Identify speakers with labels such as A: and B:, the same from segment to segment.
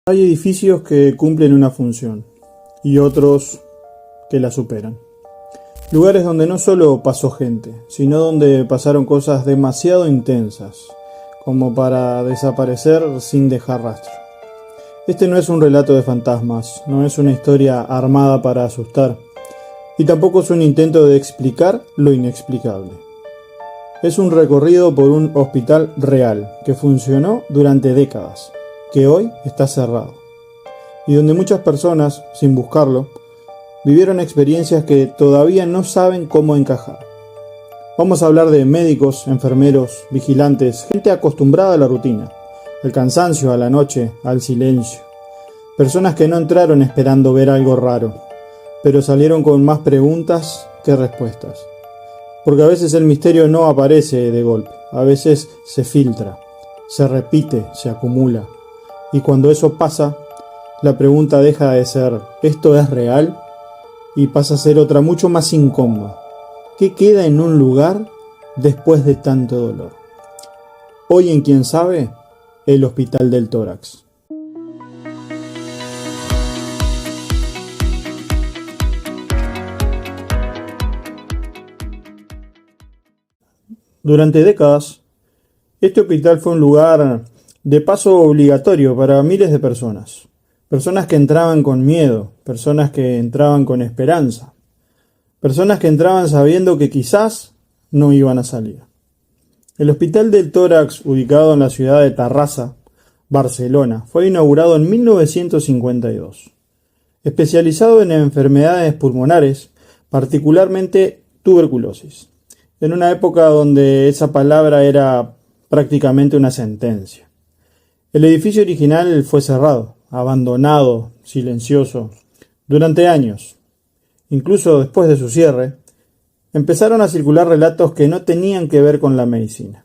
A: Hay edificios que cumplen una función y otros que la superan. Lugares donde no solo pasó gente, sino donde pasaron cosas demasiado intensas, como para desaparecer sin dejar rastro. Este no es un relato de fantasmas, no es una historia armada para asustar, y tampoco es un intento de explicar lo inexplicable. Es un recorrido por un hospital real que funcionó durante décadas, que hoy está cerrado, y donde muchas personas, sin buscarlo, vivieron experiencias que todavía no saben cómo encajar. Vamos a hablar de médicos, enfermeros, vigilantes, gente acostumbrada a la rutina, al cansancio, a la noche, al silencio. Personas que no entraron esperando ver algo raro, pero salieron con más preguntas que respuestas. Porque a veces el misterio no aparece de golpe, a veces se filtra, se repite, se acumula. Y cuando eso pasa, la pregunta deja de ser ¿esto es real? Y pasa a ser otra mucho más incómoda. ¿Qué queda en un lugar después de tanto dolor? Hoy en Quién Sabe, el Hospital del Tórax. Durante décadas, este hospital fue un lugar de paso obligatorio para miles de personas. Personas que entraban con miedo, personas que entraban con esperanza, personas que entraban sabiendo que quizás no iban a salir. El Hospital del Tórax, ubicado en la ciudad de Tarrasa, Barcelona, fue inaugurado en 1952. Especializado en enfermedades pulmonares, particularmente tuberculosis, en una época donde esa palabra era prácticamente una sentencia. El edificio original fue cerrado, abandonado, silencioso, durante años. Incluso después de su cierre, empezaron a circular relatos que no tenían que ver con la medicina,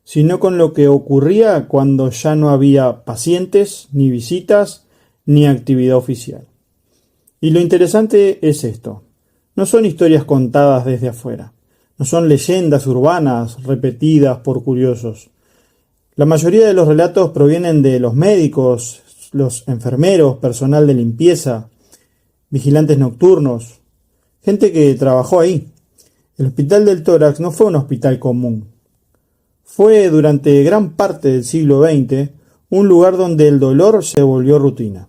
A: sino con lo que ocurría cuando ya no había pacientes, ni visitas, ni actividad oficial. Y lo interesante es esto: no son historias contadas desde afuera, no son leyendas urbanas repetidas por curiosos. La mayoría de los relatos provienen de los médicos, los enfermeros, personal de limpieza, vigilantes nocturnos, gente que trabajó ahí. El Hospital del Tórax no fue un hospital común. Fue durante gran parte del siglo XX un lugar donde el dolor se volvió rutina.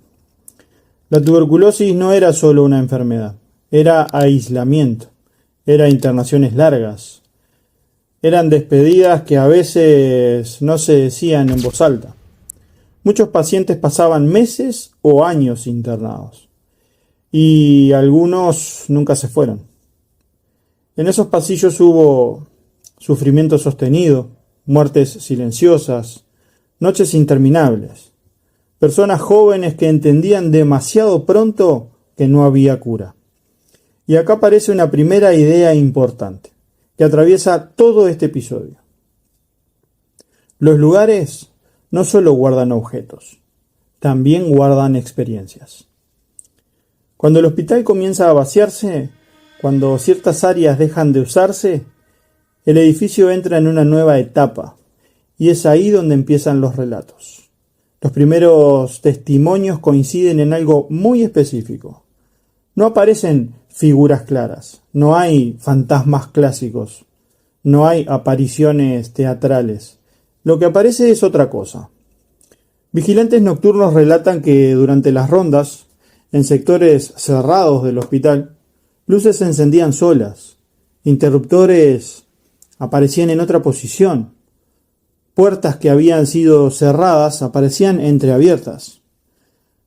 A: La tuberculosis no era solo una enfermedad, era aislamiento, era internaciones largas, eran despedidas que a veces no se decían en voz alta. Muchos pacientes pasaban meses o años internados, y algunos nunca se fueron. En esos pasillos hubo sufrimiento sostenido, muertes silenciosas, noches interminables, personas jóvenes que entendían demasiado pronto que no había cura. Y acá aparece una primera idea importante, que atraviesa todo este episodio. Los lugares no solo guardan objetos, también guardan experiencias. Cuando el hospital comienza a vaciarse, cuando ciertas áreas dejan de usarse, el edificio entra en una nueva etapa, y es ahí donde empiezan los relatos. Los primeros testimonios coinciden en algo muy específico. No aparecen figuras claras, no hay fantasmas clásicos, no hay apariciones teatrales. Lo que aparece es otra cosa. Vigilantes nocturnos relatan que durante las rondas, en sectores cerrados del hospital, luces se encendían solas, interruptores aparecían en otra posición, puertas que habían sido cerradas aparecían entreabiertas.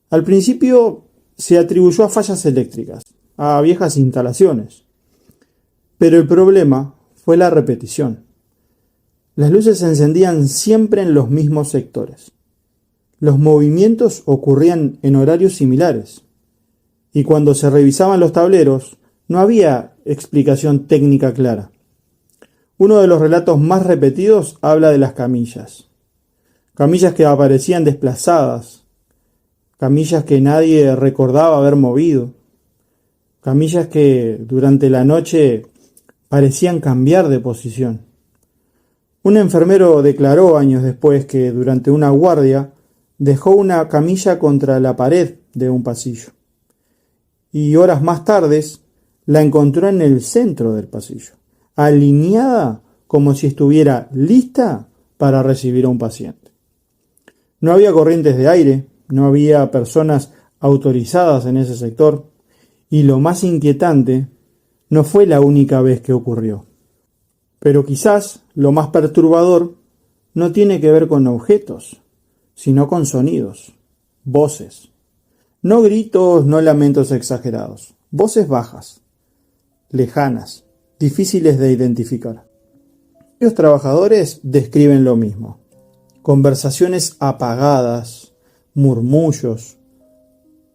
A: Al principio se atribuyó a fallas eléctricas, a viejas instalaciones, pero el problema fue la repetición. Las luces se encendían siempre en los mismos sectores. Los movimientos ocurrían en horarios similares, y cuando se revisaban los tableros, no había explicación técnica clara. Uno de los relatos más repetidos habla de las camillas. Camillas que aparecían desplazadas, camillas que nadie recordaba haber movido, camillas que durante la noche parecían cambiar de posición. Un enfermero declaró años después que durante una guardia Dejó una camilla contra la pared de un pasillo. Y horas más tarde la encontró en el centro del pasillo, alineada como si estuviera lista para recibir a un paciente. No había corrientes de aire, no había personas autorizadas en ese sector, y lo más inquietante, no fue la única vez que ocurrió. Pero quizás lo más perturbador no tiene que ver con objetos, sino con sonidos, voces. No gritos, no lamentos exagerados, voces bajas, lejanas, difíciles de identificar. Los trabajadores describen lo mismo. Conversaciones apagadas, murmullos,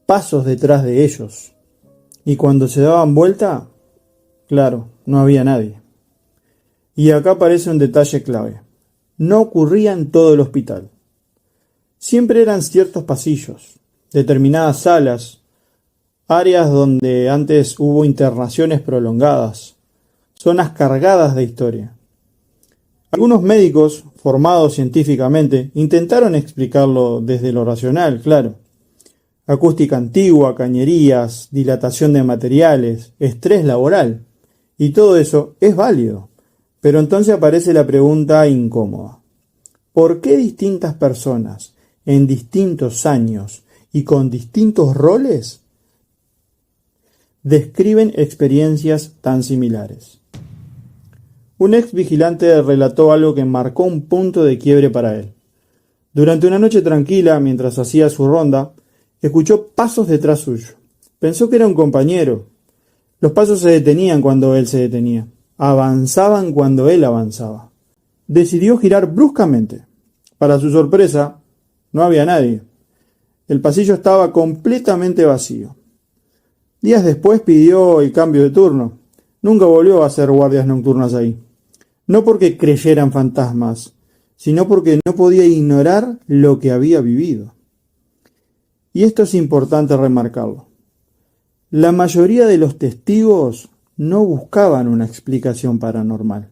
A: pasos detrás de ellos. Y cuando se daban vuelta, claro, no había nadie. Y acá aparece un detalle clave. No ocurría en todo el hospital. Siempre eran ciertos pasillos, determinadas salas, áreas donde antes hubo internaciones prolongadas, zonas cargadas de historia. Algunos médicos, formados científicamente, intentaron explicarlo desde lo racional, claro. Acústica antigua, cañerías, dilatación de materiales, estrés laboral. Y todo eso es válido. Pero entonces aparece la pregunta incómoda. ¿Por qué distintas personas, en distintos años y con distintos roles, describen experiencias tan similares? Un ex vigilante relató algo que marcó un punto de quiebre para él. Durante una noche tranquila, mientras hacía su ronda, escuchó pasos detrás suyo. Pensó que era un compañero. Los pasos se detenían cuando él se detenía. Avanzaban cuando él avanzaba. Decidió girar bruscamente. Para su sorpresa, no había nadie. El pasillo estaba completamente vacío. Días después pidió el cambio de turno. Nunca volvió a hacer guardias nocturnas ahí. No porque creyeran fantasmas, sino porque no podía ignorar lo que había vivido. Y esto es importante remarcarlo. La mayoría de los testigos no buscaban una explicación paranormal.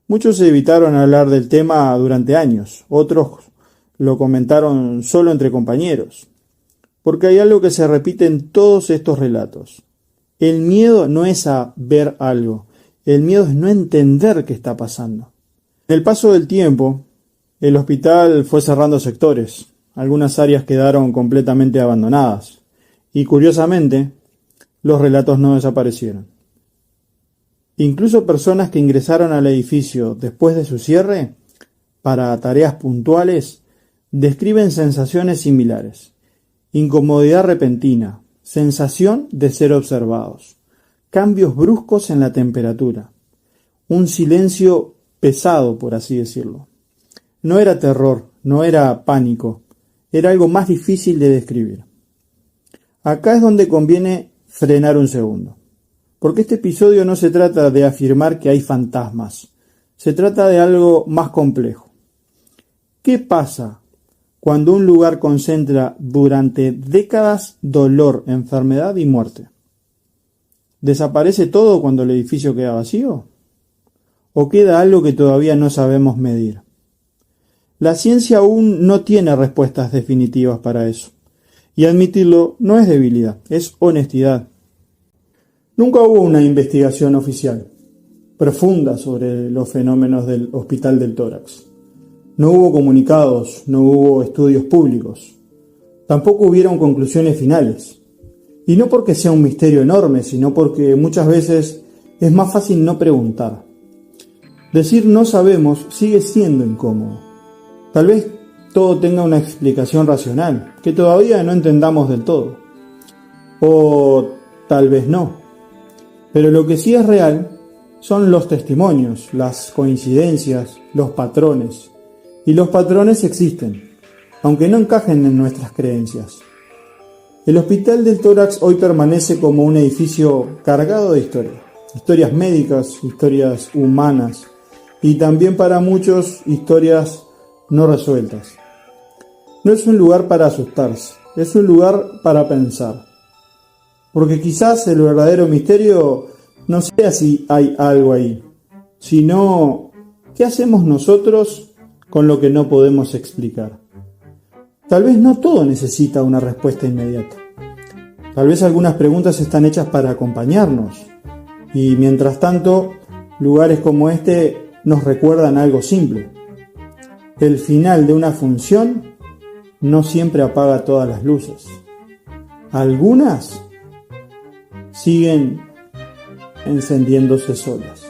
A: Muchos evitaron hablar del tema durante años, otros lo comentaron solo entre compañeros, porque hay algo que se repite en todos estos relatos. El miedo no es a ver algo, el miedo es no entender qué está pasando. En el paso del tiempo, el hospital fue cerrando sectores, algunas áreas quedaron completamente abandonadas, y curiosamente, los relatos no desaparecieron. Incluso personas que ingresaron al edificio después de su cierre, para tareas puntuales, describen sensaciones similares. Incomodidad repentina, sensación de ser observados, cambios bruscos en la temperatura, un silencio pesado, por así decirlo. No era terror, no era pánico, era algo más difícil de describir. Acá es donde conviene frenar un segundo, porque este episodio no se trata de afirmar que hay fantasmas, se trata de algo más complejo. ¿Qué pasa cuando un lugar concentra durante décadas dolor, enfermedad y muerte? ¿Desaparece todo cuando el edificio queda vacío? ¿O queda algo que todavía no sabemos medir? La ciencia aún no tiene respuestas definitivas para eso. Y admitirlo no es debilidad, es honestidad. Nunca hubo una investigación oficial, profunda sobre los fenómenos del Hospital del Tórax. No hubo comunicados, no hubo estudios públicos. Tampoco hubieron conclusiones finales. Y no porque sea un misterio enorme, sino porque muchas veces es más fácil no preguntar. Decir no sabemos sigue siendo incómodo. Tal vez todo tenga una explicación racional, que todavía no entendamos del todo. O tal vez no. Pero lo que sí es real son los testimonios, las coincidencias, los patrones. Y los patrones existen, aunque no encajen en nuestras creencias. El Hospital del Tórax hoy permanece como un edificio cargado de historia. Historias médicas, historias humanas y también para muchos historias no resueltas. No es un lugar para asustarse, es un lugar para pensar. Porque quizás el verdadero misterio no sea si hay algo ahí, sino ¿qué hacemos nosotros con lo que no podemos explicar? Tal vez no todo necesita una respuesta inmediata. Tal vez algunas preguntas están hechas para acompañarnos. Y mientras tanto, lugares como este nos recuerdan algo simple. El final de una función no siempre apaga todas las luces. Algunas siguen encendiéndose solas.